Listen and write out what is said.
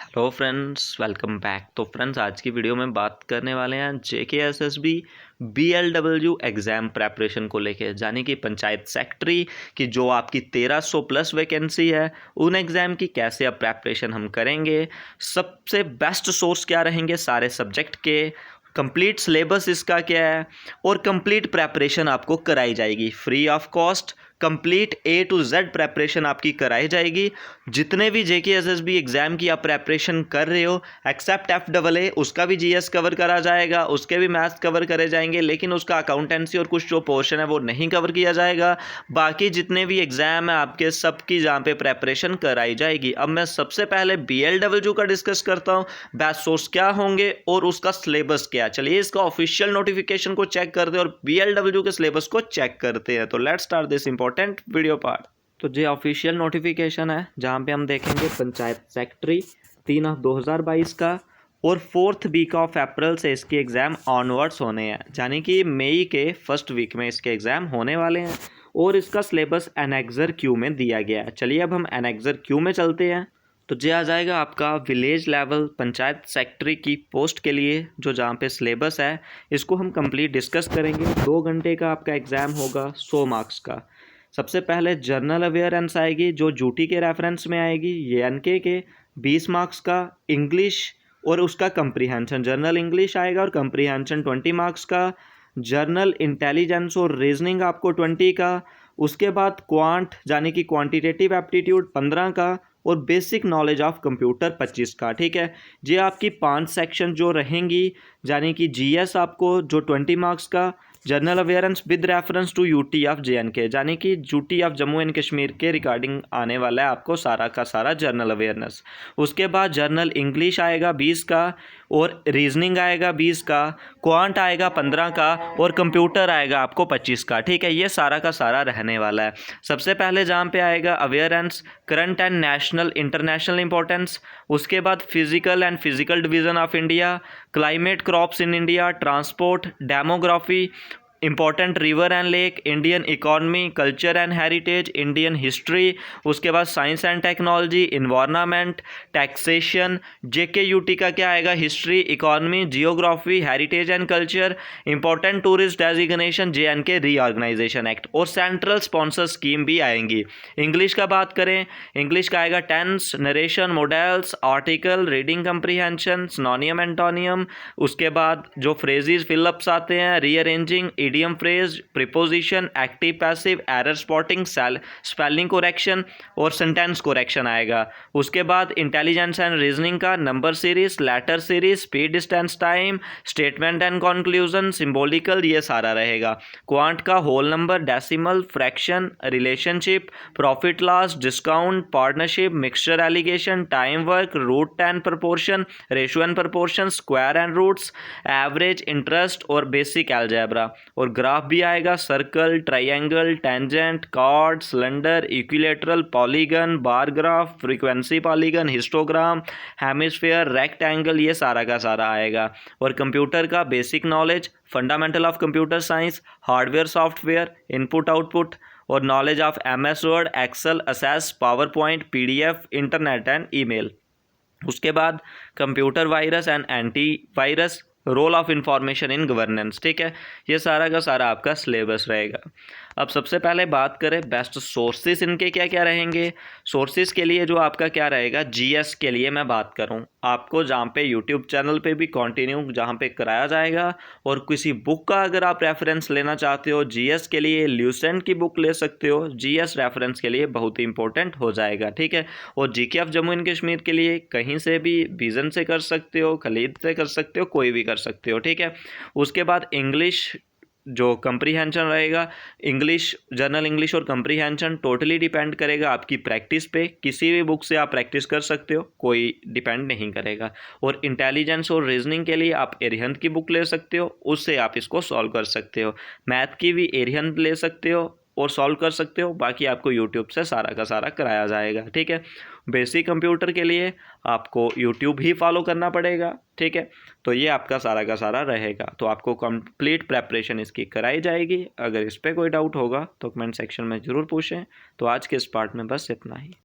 Hello friends, welcome back. तो friends, आज की वीडियो में बात करने वाले हैं JKSSB BLW एग्ज़ाम प्रेपरेशन को लेके, यानी कि पंचायत सेक्रेटरी की जो आपकी 1300 प्लस वैकेंसी है, उन एग्ज़ाम की कैसे अब प्रेपरेशन हम करेंगे, सबसे बेस्ट सोर्स क्या रहेंगे सारे सब्जेक्ट के, कंप्लीट सिलेबस इसका क्या है और कंप्लीट प्रेपरेशन आपको कराई जाएगी free of cost. Complete A to Z preparation आपकी कराई जाएगी। जितने भी JKSSB एग्ज़ाम की आप प्रेपरेशन कर रहे हो एक्सेप्ट FAA, उसका भी GS कवर करा जाएगा, उसके भी मैथ्स कवर करे जाएंगे, लेकिन उसका अकाउंटेंसी और कुछ जो पोर्शन है वो नहीं कवर किया जाएगा। बाकी जितने भी एग्ज़ाम है आपके सबकी जहाँ पे प्रेपरेशन कराई जाएगी। अब मैं सबसे पहले BLW का डिस्कस करता हूँ, बेस्ट सोर्स क्या होंगे और उसका सिलेबस क्या। चलिए इसका ऑफिशियल नोटिफिकेशन को चेक करते हैं और BLW के सिलेबस को चेक करते हैं। तो let's start this important video part. तो ये ऑफिशियल नोटिफिकेशन है जहाँ पे हम देखेंगे पंचायत सेक्रेटरी 3/2022 का, और 4th वीक ऑफ अप्रैल से इसके एग्ज़ाम ऑनवर्ड्स होने हैं, यानी कि मई के फर्स्ट वीक में इसके एग्ज़ाम होने वाले हैं। और इसका सिलेबस एनेक्सर क्यू में दिया गया है। चलिए अब हम एनेक्सर क्यू में चलते हैं। तो ये आ जाएगा आपका विलेज लेवल पंचायत सेक्रेटरी की पोस्ट के लिए, जो जहाँ पे सिलेबस है इसको हम कंप्लीट डिस्कस करेंगे। 2 घंटे का आपका एग्ज़ाम होगा, 100 मार्क्स का। सबसे पहले जर्नल अवेयरेंस आएगी जो ड्यूटी के रेफरेंस में आएगी, ये एनके के 20 मार्क्स का। इंग्लिश और उसका कंप्रीहेंशन, जर्नल इंग्लिश आएगा और कंप्रीहेंशन 20 मार्क्स का। जर्नल इंटेलिजेंस और रीजनिंग आपको 20 का। उसके बाद क्वांट यानी कि क्वांटिटेटिव एप्टीट्यूड 15 का, और बेसिक नॉलेज ऑफ कंप्यूटर 25 का। ठीक है, ये आपकी 5 सेक्शन जो रहेंगी, यानी कि जीएस आपको जो 20 मार्क्स का, general awareness with reference to UT of JNK, यानी कि UT of Jammu and Kashmir के रिगार्डिंग आने वाला है आपको सारा का सारा जर्नल अवेयरनेस। उसके बाद जर्नल इंग्लिश आएगा 20 का, और रीजनिंग आएगा 20 का, क्वांट आएगा 15 का, और कंप्यूटर आएगा आपको 25 का। ठीक है, ये सारा का सारा रहने वाला है। सबसे पहले जहाँ पे आएगा awareness current and national international importance. उसके बाद physical and physical division of India, climate crops in India, transport, demography, important river and lake, Indian economy, culture and heritage, Indian history. उसके बाद science and technology, environment, taxation. JKUT का क्या आएगा, history, economy, geography, heritage and culture, important tourist designation, JNK reorganisation act, और central sponsor scheme भी आएंगी। English का बात करें, इंग्लिश का आएगा tense, narration, modals, article, reading comprehension, synonym, antonym. उसके बाद जो फ्रेजेस फिलअप्स आते हैं, rearranging, idiom phrase, preposition, active passive, error spotting, spelling correction और सेंटेंस करेक्शन आएगा। उसके बाद इंटेलिजेंस एंड रीजनिंग का number series, letter series, speed, distance, time, statement and conclusion, symbolical, ये सारा रहेगा। क्वांट का whole number, decimal, fraction, relationship, profit loss, discount, partnership, mixture, alligation, time work, root and proportion, ratio and proportion, square and roots, average, interest और basic algebra. और graph भी आएगा, circle, triangle, tangent, chord, cylinder, equilateral, polygon, bar graph, frequency polygon, histogram, hemisphere, rectangle, ये सारा का सारा आएगा। और कंप्यूटर का basic knowledge, fundamental of computer science, hardware software, input output, और knowledge of MS Word, Excel, Access, PowerPoint, PDF, internet and email. उसके बाद computer virus and antivirus, role of information in governance. ठीक है, ये सारा का सारा आपका सिलेबस रहेगा। अब सबसे पहले बात करें बेस्ट सोर्सेज इनके क्या क्या रहेंगे। सोर्सेज के लिए जो आपका क्या रहेगा, GS के लिए मैं बात करूं, आपको जहाँ पे यूट्यूब चैनल पे भी कंटिन्यू जहाँ पे कराया जाएगा, और किसी बुक का अगर आप रेफरेंस लेना चाहते हो GS के लिए, ल्यूसेंट की बुक ले सकते हो। GS रेफरेंस के लिए बहुत ही इंपॉर्टेंट हो जाएगा। ठीक है, और GK of Jammu and Kashmir के लिए कहीं से भी विजन से कर सकते हो, खलीद से कर सकते हो, कोई भी कर सकते हो। ठीक है, उसके बाद इंग्लिश जो कंप्रीहेंशन रहेगा, इंग्लिश, जर्नल इंग्लिश और कंप्रीहेंशन टोटली डिपेंड करेगा आपकी प्रैक्टिस पे। किसी भी बुक से आप प्रैक्टिस कर सकते हो, कोई डिपेंड नहीं करेगा। और इंटेलिजेंस और रीजनिंग के लिए आप एरिहंत की बुक ले सकते हो, उससे आप इसको सॉल्व कर सकते हो। मैथ की भी एरिहंत ले सकते हो और सॉल्व कर सकते हो। बाकी आपको यूट्यूब से सारा का सारा कराया जाएगा। ठीक है, बेसिक कंप्यूटर के लिए आपको यूट्यूब ही फॉलो करना पड़ेगा। ठीक है, तो ये आपका सारा का सारा रहेगा। तो आपको कंप्लीट प्रेपरेशन इसकी कराई जाएगी। अगर इस पर कोई डाउट होगा तो कमेंट सेक्शन में ज़रूर पूछें। तो आज के इस पार्ट में बस इतना ही।